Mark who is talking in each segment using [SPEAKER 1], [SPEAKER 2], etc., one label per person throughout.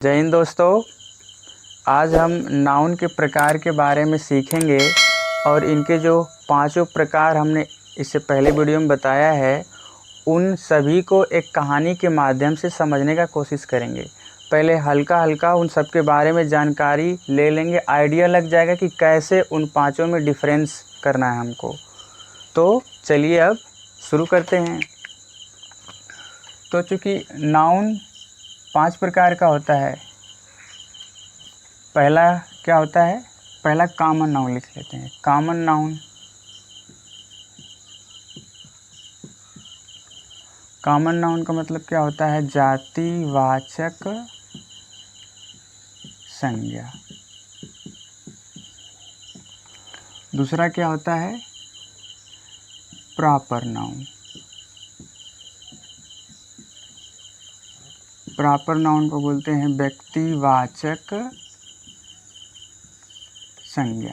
[SPEAKER 1] जय हिंद दोस्तों। आज हम नाउन के प्रकार के बारे में सीखेंगे और इनके जो पांचों प्रकार हमने इससे पहले वीडियो में बताया है उन सभी को एक कहानी के माध्यम से समझने का कोशिश करेंगे। पहले हल्का हल्का उन सब के बारे में जानकारी ले लेंगे, आइडिया लग जाएगा कि कैसे उन पांचों में डिफरेंस करना है हमको। तो चलिए अब शुरू करते हैं। तो चूँकि नाउन 5 प्रकार का होता है, पहला क्या होता है? पहला कॉमन नाउन लिख लेते हैं। कॉमन नाउन, कॉमन नाउन का मतलब क्या होता है? जातिवाचक संज्ञा। दूसरा क्या होता है? Proper noun. प्रॉपर नाउन को बोलते हैं व्यक्तिवाचक संज्ञा।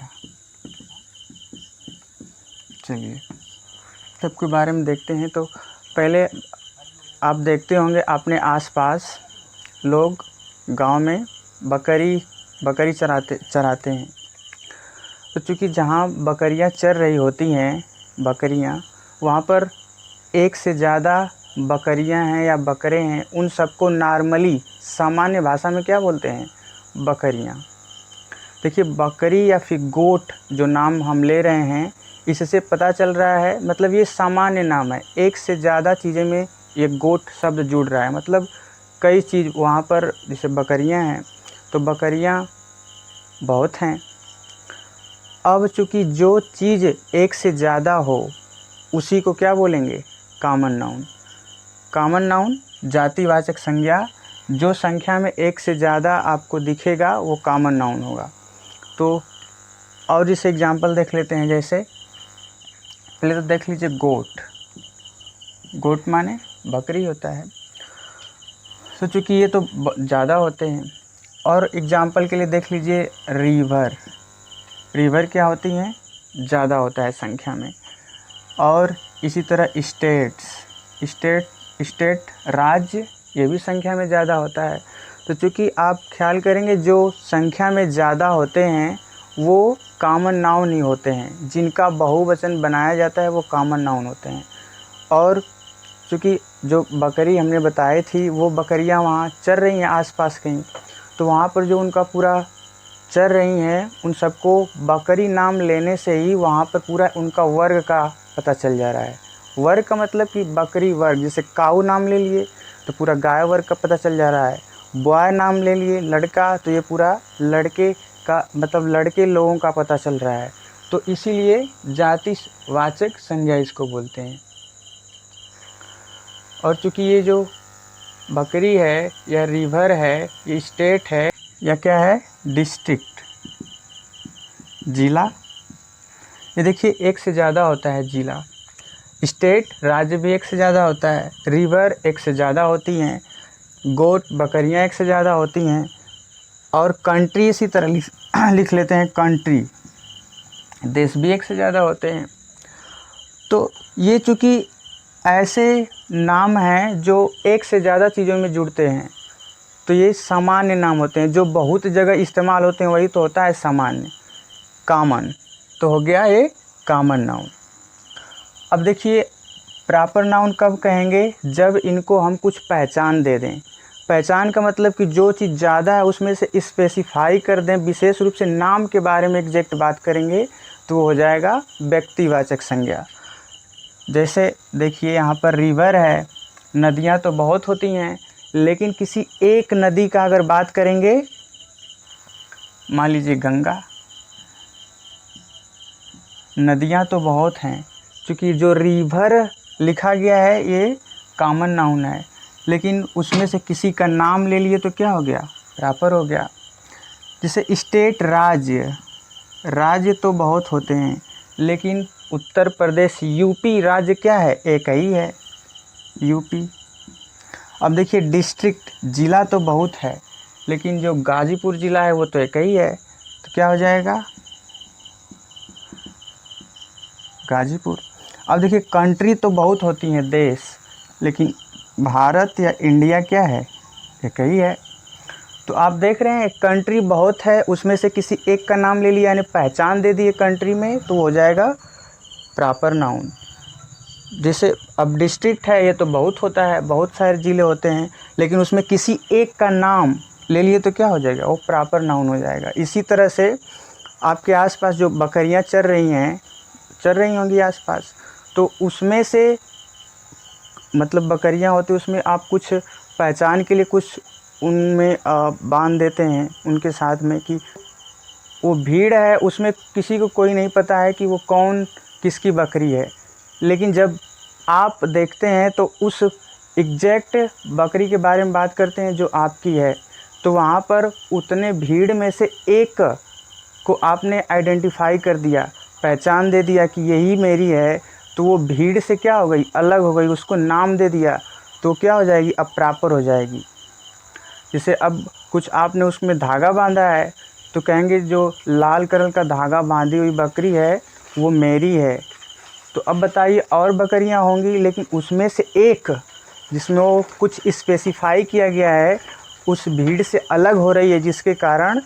[SPEAKER 1] चलिए सबके बारे में देखते हैं। तो पहले आप देखते होंगे अपने आसपास लोग गांव में बकरी चराते हैं। तो चूँकि जहाँ बकरियाँ चर रही होती हैं बकरियाँ, वहाँ पर एक से ज़्यादा बकरियां हैं या बकरे हैं, उन सबको नॉर्मली सामान्य भाषा में क्या बोलते हैं? बकरियां। देखिए बकरी या फिर गोट जो नाम हम ले रहे हैं, इससे पता चल रहा है मतलब ये सामान्य नाम है। एक से ज़्यादा चीज़ें में ये गोट शब्द जुड़ रहा है, मतलब कई चीज़ वहाँ पर जैसे बकरियां हैं तो बकरियां बहुत हैं। अब चूँकि जो चीज़ एक से ज़्यादा हो उसी को क्या बोलेंगे? Common noun. कॉमन नाउन जातिवाचक संज्ञा, जो संख्या में एक से ज़्यादा आपको दिखेगा वो कॉमन नाउन होगा। तो और जैसे एग्जांपल देख लेते हैं। जैसे पहले तो देख लीजिए गोट। गोट माने बकरी होता है। तो चूँकि ये तो ज़्यादा होते हैं। और एग्जांपल के लिए देख लीजिए रिवर। रिवर क्या होती हैं? ज़्यादा होता है संख्या में। और इसी तरह स्टेट राज्य, ये भी संख्या में ज़्यादा होता है। तो चूँकि आप ख्याल करेंगे जो संख्या में ज़्यादा होते हैं वो कॉमन नाउन ही होते हैं, जिनका बहुवचन बनाया जाता है वो कॉमन नाउन होते हैं। और चूँकि जो बकरी हमने बताई थी वो बकरियां वहाँ चर रही हैं आसपास कहीं, तो वहाँ पर जो उनका पूरा चर रही हैं उन सबको बकरी नाम लेने से ही वहाँ पर पूरा उनका वर्ग का पता चल जा रहा है। वर्ग का मतलब कि बकरी वर्ग, जैसे काऊ नाम ले लिए तो पूरा गाय वर्ग का पता चल जा रहा है। बॉय नाम ले लिए लड़का, तो ये पूरा लड़के का मतलब लड़के लोगों का पता चल रहा है। तो इसीलिए जातिवाचक संज्ञा इसको बोलते हैं। और चूँकि ये जो बकरी है या रिवर है, ये स्टेट है या क्या है? डिस्ट्रिक्ट, जिला। ये देखिए एक से ज़्यादा होता है जिला। स्टेट राज्य भी एक से ज़्यादा होता है, रिवर एक से ज़्यादा होती हैं, गोट बकरियां एक से ज़्यादा होती हैं। और कंट्री इसी तरह लिख लेते हैं, कंट्री देश भी एक से ज़्यादा होते हैं। तो ये चूँकि ऐसे नाम हैं जो एक से ज़्यादा चीज़ों में जुड़ते हैं, तो ये सामान्य नाम होते हैं। जो बहुत जगह इस्तेमाल होते हैं वही तो होता है सामान्य, कॉमन। तो हो गया ये कॉमन नाउन। अब देखिए प्रॉपर नाउन कब कहेंगे? जब इनको हम कुछ पहचान दे दें। पहचान का मतलब कि जो चीज़ ज़्यादा है उसमें से स्पेसिफाई कर दें, विशेष रूप से नाम के बारे में एग्जैक्ट बात करेंगे तो वो हो जाएगा व्यक्तिवाचक संज्ञा। जैसे देखिए यहाँ पर रिवर है, नदियाँ तो बहुत होती हैं, लेकिन किसी एक नदी का अगर बात करेंगे, मान लीजिए गंगा, नदियाँ तो बहुत हैं। क्योंकि जो रिवर लिखा गया है ये कॉमन नाउन है, लेकिन उसमें से किसी का नाम ले लिए तो क्या हो गया? प्रॉपर हो गया। जैसे स्टेट राज्य तो बहुत होते हैं, लेकिन उत्तर प्रदेश यूपी राज्य क्या है? एक ही है, यूपी। अब देखिए डिस्ट्रिक्ट जिला तो बहुत है, लेकिन जो गाजीपुर जिला है वो तो एक ही है, तो क्या हो जाएगा? गाजीपुर। अब देखिए कंट्री तो बहुत होती हैं, देश, लेकिन भारत या इंडिया क्या है? एक ही है। तो आप देख रहे हैं कंट्री बहुत है, उसमें से किसी एक का नाम ले लिया यानी पहचान दे दी कंट्री में, तो हो जाएगा प्रॉपर नाउन। जैसे अब डिस्ट्रिक्ट है, ये तो बहुत होता है, बहुत सारे ज़िले होते हैं, लेकिन उसमें किसी एक का नाम ले लिए तो क्या हो जाएगा, वो प्रॉपर नाउन हो जाएगा। इसी तरह से आपके आसपास जो बकरियां चर रही होंगी आसपास, तो उसमें से मतलब बकरियां होती उसमें आप कुछ पहचान के लिए कुछ उनमें बांध देते हैं उनके साथ में कि वो भीड़ है, उसमें किसी को कोई नहीं पता है कि वो कौन किसकी बकरी है। लेकिन जब आप देखते हैं तो उस एग्जैक्ट बकरी के बारे में बात करते हैं जो आपकी है, तो वहाँ पर उतने भीड़ में से एक को आपने आइडेंटिफाई कर दिया, पहचान दे दिया कि यही मेरी है, तो वो भीड़ से क्या हो गई, अलग हो गई, उसको नाम दे दिया, तो क्या हो जाएगी, अब प्रॉपर हो जाएगी। जैसे अब कुछ आपने उसमें धागा बांधा है तो कहेंगे जो लाल कलर का धागा बांधी हुई बकरी है वो मेरी है। तो अब बताइए और बकरियां होंगी, लेकिन उसमें से एक जिसमें वो कुछ स्पेसिफाई किया गया है उस भीड़ से अलग हो रही है, जिसके कारण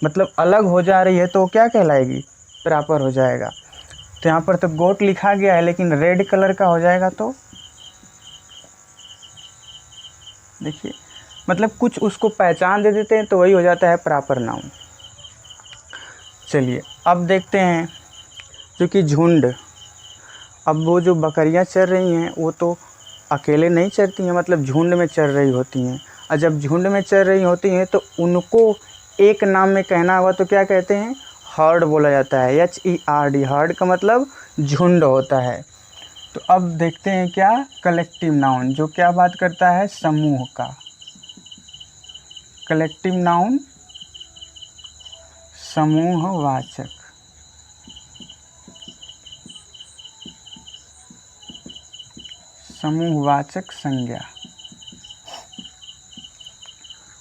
[SPEAKER 1] मतलब अलग हो जा रही है, तो क्या कहलाएगी, प्रॉपर हो जाएगा। तो यहाँ पर तो गोट लिखा गया है लेकिन रेड कलर का हो जाएगा, तो देखिए मतलब कुछ उसको पहचान दे देते हैं तो वही हो जाता है प्रॉपर नाउन। चलिए अब देखते हैं, क्योंकि झुंड, अब वो जो बकरियां चर रही हैं वो तो अकेले नहीं चरती हैं, मतलब झुंड में चर रही होती हैं। और जब झुंड में चर रही होती हैं तो उनको एक नाम में कहना हुआ तो क्या कहते हैं, हर्ड बोला जाता है, HERD। हर्ड का मतलब झुंड होता है। तो अब देखते हैं क्या, कलेक्टिव नाउन, जो क्या बात करता है, समूह का। Collective noun समूहवाचक। समूहवाचक संज्ञा,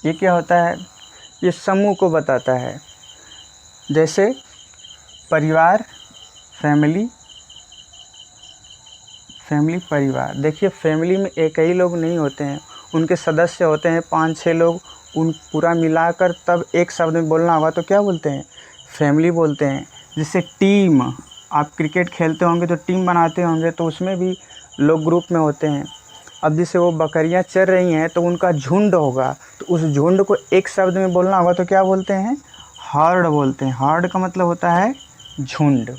[SPEAKER 1] ये क्या होता है, ये समूह को बताता है। जैसे परिवार, फैमिली परिवार। देखिए फैमिली में एक ही लोग नहीं होते हैं, उनके सदस्य होते हैं 5-6 लोग, उन पूरा मिलाकर तब एक शब्द में बोलना होगा तो क्या बोलते हैं, फैमिली बोलते हैं। जैसे टीम, आप क्रिकेट खेलते होंगे तो टीम बनाते होंगे, तो उसमें भी लोग ग्रुप में होते हैं। अब जैसे वो बकरियां चर रही हैं तो उनका झुंड होगा, तो उस झुंड को एक शब्द में बोलना होगा तो क्या बोलते हैं, हर्ड बोलते हैं। हर्ड का मतलब होता है झुंड।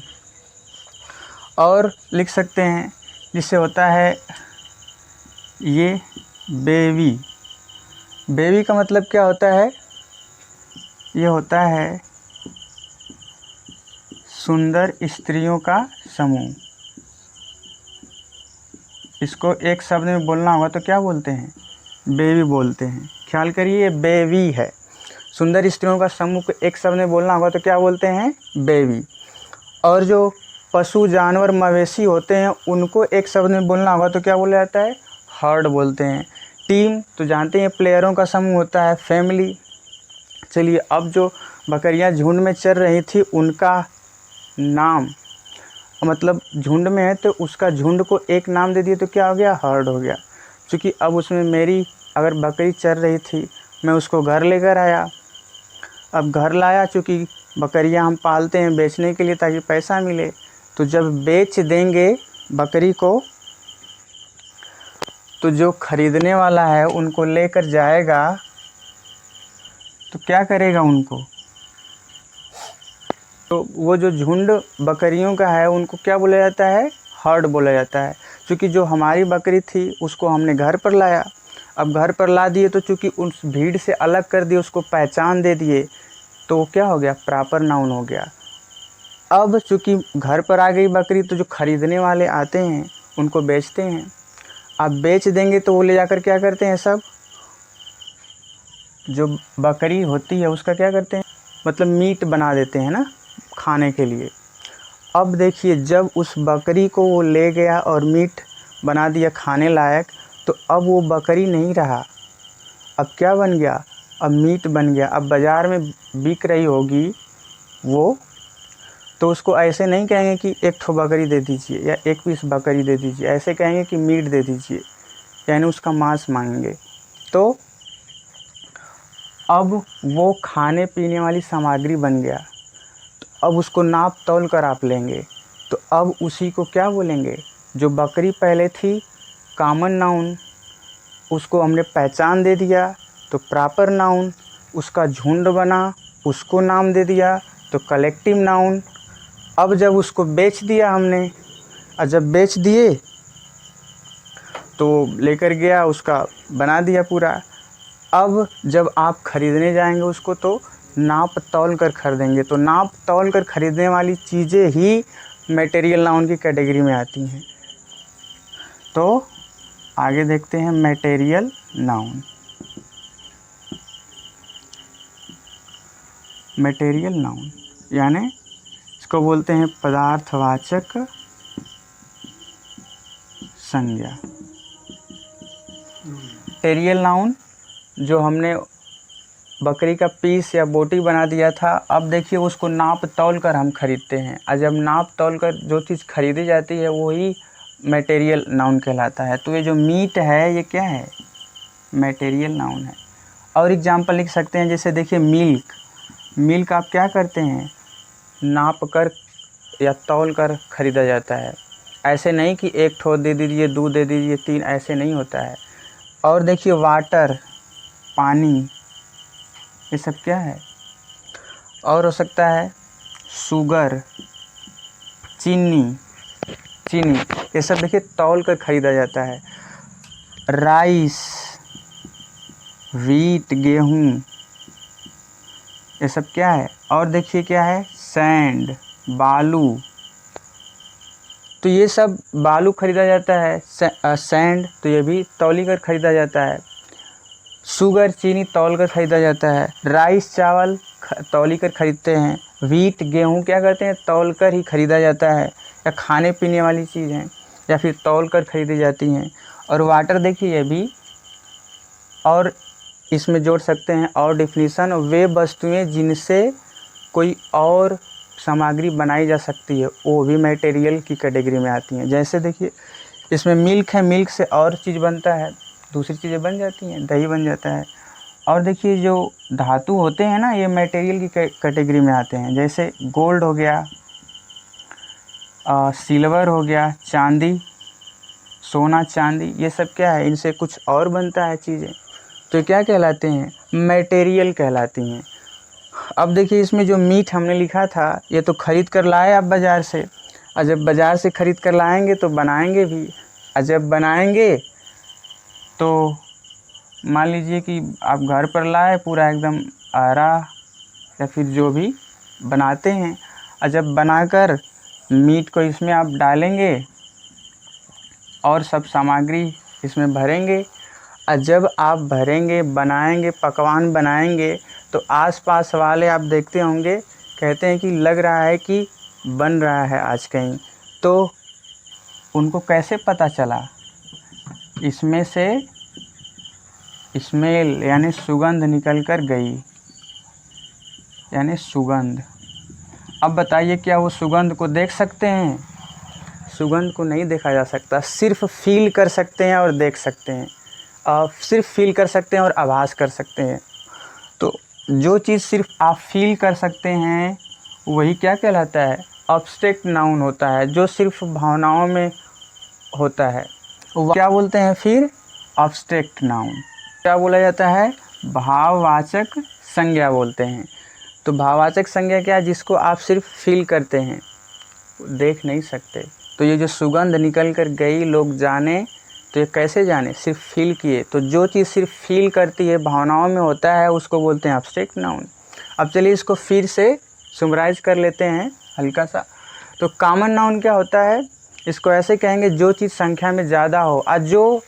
[SPEAKER 1] और लिख सकते हैं जिससे होता है ये बेवी। बेवी का मतलब क्या होता है, ये होता है सुंदर स्त्रियों का समूह। इसको एक शब्द में बोलना होगा तो क्या बोलते हैं, बेवी बोलते हैं। ख्याल करिए ये बेवी है, सुंदर स्त्रियों का समूह को एक शब्द में बोलना होगा तो क्या बोलते हैं, बेवी। और जो पशु जानवर मवेशी होते हैं उनको एक शब्द में बोलना होगा तो क्या बोला जाता है, हर्ड बोलते हैं। टीम तो जानते हैं प्लेयरों का समूह होता है, फैमिली। चलिए अब जो बकरियां झुंड में चर रही थी उनका नाम, मतलब झुंड में है तो उसका झुंड को एक नाम दे दिए तो क्या हो गया, हर्ड हो गया। क्योंकि अब उसमें मेरी अगर बकरी चर रही थी, मैं उसको घर लेकर आया, अब घर लाया, चूँकि बकरियां हम पालते हैं बेचने के लिए ताकि पैसा मिले, तो जब बेच देंगे बकरी को तो जो खरीदने वाला है उनको लेकर जाएगा तो क्या करेगा उनको, तो वो जो झुंड बकरियों का है उनको क्या बोला जाता है, हर्ड बोला जाता है। क्योंकि जो हमारी बकरी थी उसको हमने घर पर लाया, अब घर पर ला दिए तो चूँकि उस भीड़ से अलग कर दिए, उसको पहचान दे दिए, तो वो क्या हो गया, प्रॉपर नाउन हो गया। अब चूँकि घर पर आ गई बकरी तो जो खरीदने वाले आते हैं उनको बेचते हैं। अब बेच देंगे तो वो ले जाकर क्या करते हैं, सब जो बकरी होती है उसका क्या करते हैं, मतलब मीट बना देते हैं ना खाने के लिए। अब देखिए जब उस बकरी को वो ले गया और मीट बना दिया खाने लायक, तो अब वो बकरी नहीं रहा, अब क्या बन गया, अब मीट बन गया। अब बाज़ार में बिक रही होगी वो, तो उसको ऐसे नहीं कहेंगे कि एक ठो बकरी दे दीजिए या एक पीस बकरी दे दीजिए, ऐसे कहेंगे कि मीट दे दीजिए, यानी उसका मांस मांगेंगे। तो अब वो खाने पीने वाली सामग्री बन गया। तो अब उसको नाप तौल कर आप लेंगे, तो अब उसी को क्या बोलेंगे? जो बकरी पहले थी कॉमन नाउन, उसको हमने पहचान दे दिया तो प्रॉपर नाउन, उसका झुंड बना उसको नाम दे दिया तो कलेक्टिव नाउन। अब जब उसको बेच दिया हमने, और जब बेच दिए तो लेकर गया, उसका बना दिया पूरा। अब जब आप ख़रीदने जाएंगे उसको तो नाप तौल कर खरीदेंगे, तो नाप तौल कर ख़रीदने वाली चीज़ें ही मटेरियल नाउन की कैटेगरी में आती हैं। तो आगे देखते हैं मटेरियल नाउन। मटेरियल नाउन यानी इसको बोलते हैं पदार्थवाचक संज्ञा। मटेरियल नाउन जो हमने बकरी का पीस या बोटी बना दिया था, अब देखिए उसको नाप तौल कर हम खरीदते हैं, और जब नाप तौल कर जो चीज़ खरीदी जाती है वही मटेरियल नाउन कहलाता है। तो ये जो मीट है ये क्या है? मटेरियल नाउन है। और एग्जांपल लिख सकते हैं, जैसे देखिए मिल्क। मिल्क आप क्या करते हैं? नाप कर या तौल कर ख़रीदा जाता है। ऐसे नहीं कि एक ठो दे दीजिए, दूध दे दीजिए, 3, ऐसे नहीं होता है। और देखिए वाटर, पानी, ये सब क्या है? और हो सकता है शुगर, चीनी, ये सब देखिए तौल कर ख़रीदा जाता है। राइस, व्हीट, गेहूँ, ये सब क्या है? और देखिए क्या है? सैंड, बालू। तो ये सब बालू ख़रीदा जाता है, सैंड तो ये भी तौली कर ख़रीदा जाता है। शुगर, चीनी तौल कर ख़रीदा जाता है। राइस, चावल तौली कर ख़रीदते हैं। व्हीट, गेहूँ क्या करते हैं? तौल कर ही ख़रीदा जाता है, या खाने पीने वाली चीज़ हैं या फिर तौल कर ख़रीदी जाती हैं। और वाटर देखिए ये भी, और इसमें जोड़ सकते हैं और डिफिनीसन, वे वस्तुएं जिनसे कोई और सामग्री बनाई जा सकती है वो भी मटेरियल की कैटेगरी में आती हैं। जैसे देखिए इसमें मिल्क है, मिल्क से और चीज़ बनता है, दूसरी चीज़ें बन जाती हैं, दही बन जाता है। और देखिए जो धातु होते हैं ना, ये मटेरियल की कैटेगरी में आते हैं। जैसे गोल्ड हो गया, सिल्वर हो गया, चांदी, सोना, चांदी, ये सब क्या है? इनसे कुछ और बनता है चीज़ें, तो क्या कहलाते हैं? मटेरियल कहलाती हैं। अब देखिए इसमें जो मीट हमने लिखा था ये तो ख़रीद कर लाए आप बाज़ार से, और जब बाज़ार से ख़रीद कर लाएंगे तो बनाएंगे भी, और जब बनाएंगे तो मान लीजिए कि आप घर पर लाए पूरा एकदम आरा, या फिर जो भी बनाते हैं, और जब बनाकर मीट को इसमें आप डालेंगे और सब सामग्री इसमें भरेंगे, और जब आप भरेंगे, बनाएंगे, पकवान बनाएंगे, तो आसपास वाले आप देखते होंगे कहते हैं कि लग रहा है कि बन रहा है आज कहीं। तो उनको कैसे पता चला? इसमें से स्मेल यानी सुगंध निकल कर गई, यानी सुगंध। अब बताइए क्या वो सुगंध को देख सकते हैं? सुगंध को नहीं देखा जा सकता, सिर्फ फील कर सकते हैं और देख सकते हैं। सिर्फ फील कर सकते हैं और आभास कर सकते हैं। तो जो चीज़ सिर्फ आप फील कर सकते हैं वही क्या कहलाता है? एब्स्ट्रैक्ट नाउन होता है, जो सिर्फ भावनाओं में होता है। क्या बोलते हैं फिर? Abstract noun. क्या बोला जाता है? भाववाचक संज्ञा बोलते हैं। तो भाववाचक संज्ञा क्या है? जिसको आप सिर्फ फील करते हैं, देख नहीं सकते। तो ये जो सुगंध निकल कर गई, लोग जाने, तो ये कैसे जाने? सिर्फ फील किए। तो जो चीज़ सिर्फ फील करती है, भावनाओं में होता है, उसको बोलते हैं एब्स्ट्रैक्ट नाउन। अब चलिए इसको फिर से समराइज कर लेते हैं हल्का सा। तो कॉमन नाउन क्या होता है? इसको ऐसे कहेंगे जो चीज़ संख्या में ज़्यादा हो, और जो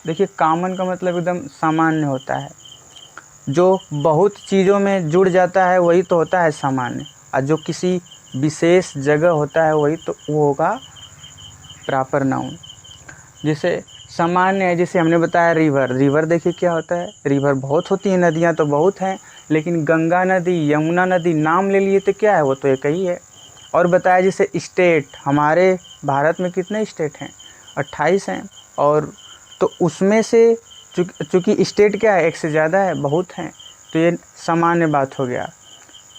[SPEAKER 1] देखिए कॉमन का मतलब एकदम सामान्य होता है, जो बहुत चीज़ों में जुड़ जाता है वही तो होता है सामान्य, और जो किसी विशेष जगह होता है वही तो वो होगा प्रॉपर नाउन। जैसे सामान्य है, जैसे हमने बताया रिवर देखिए क्या होता है? रिवर बहुत होती हैं, नदियाँ तो बहुत हैं, लेकिन गंगा नदी, यमुना नदी नाम ले लिए तो क्या है? वो तो एक ही है। और बताया जैसे स्टेट, हमारे भारत में कितने स्टेट हैं? 28 हैं। और तो उसमें से चूँकि स्टेट क्या है? एक से ज़्यादा है, बहुत हैं, तो ये सामान्य बात हो गया।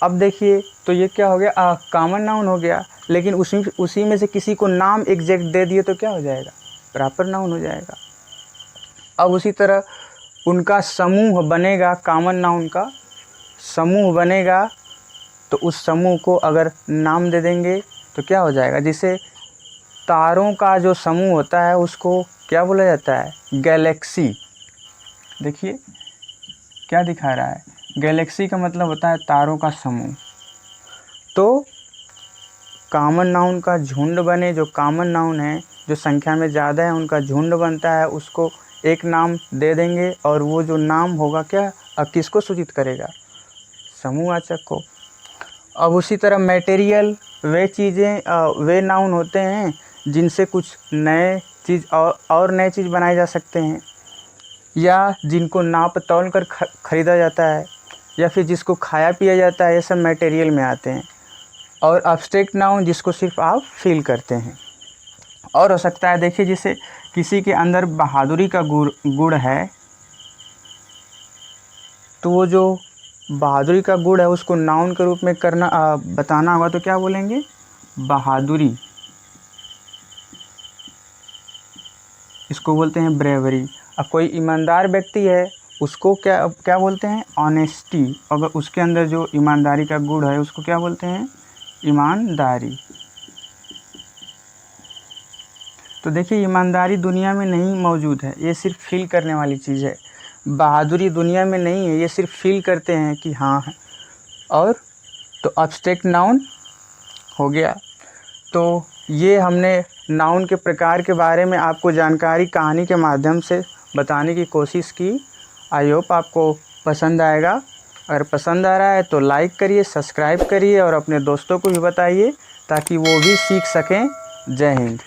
[SPEAKER 1] अब देखिए तो ये क्या हो गया, कॉमन नाउन हो गया, लेकिन उसी में से किसी को नाम एग्जैक्ट दे दिए तो क्या हो जाएगा, प्रॉपर नाउन हो जाएगा। अब उसी तरह उनका समूह बनेगा, कॉमन नाउन का समूह बनेगा, तो उस समूह को अगर नाम दे देंगे तो क्या हो जाएगा, जैसे तारों का जो समूह होता है उसको क्या बोला जाता है, गैलेक्सी। देखिए क्या दिखा रहा है, गैलेक्सी का मतलब होता है तारों का समूह। तो कॉमन नाउन का झुंड बने, जो कॉमन नाउन है जो संख्या में ज़्यादा है उनका झुंड बनता है, उसको एक नाम दे देंगे और वो जो नाम होगा क्या, अब किसको सूचित करेगा, समूहवाचक को। अब उसी तरह मटेरियल वे चीज़ें वे नाउन होते हैं जिनसे कुछ नए चीज़ और नए चीज़ बनाए जा सकते हैं, या जिनको नाप तौल कर ख़रीदा जाता है, या फिर जिसको खाया पिया जाता है, ये सब मटेरियल में आते हैं। और एब्स्ट्रैक्ट नाउन जिसको सिर्फ आप फील करते हैं। और हो सकता है देखिए जैसे किसी के अंदर बहादुरी का गुण है, तो वो जो बहादुरी का गुण है उसको नाउन के रूप में बताना होगा, तो क्या बोलेंगे, बहादुरी। इसको बोलते हैं ब्रेवरी। अब कोई ईमानदार व्यक्ति है उसको क्या बोलते हैं, ऑनेस्टी। अगर उसके अंदर जो ईमानदारी का गुण है उसको क्या बोलते हैं, ईमानदारी। तो देखिए ईमानदारी दुनिया में नहीं मौजूद है, ये सिर्फ फील करने वाली चीज़ है। बहादुरी दुनिया में नहीं है, ये सिर्फ फील करते हैं कि हाँ है। और तो एब्स्ट्रैक्ट नाउन हो गया। तो ये हमने नाउन के प्रकार के बारे में आपको जानकारी कहानी के माध्यम से बताने की कोशिश की। आई होप आपको पसंद आएगा। अगर पसंद आ रहा है तो लाइक करिए, सब्सक्राइब करिए और अपने दोस्तों को भी बताइए ताकि वो भी सीख सकें। जय हिंद।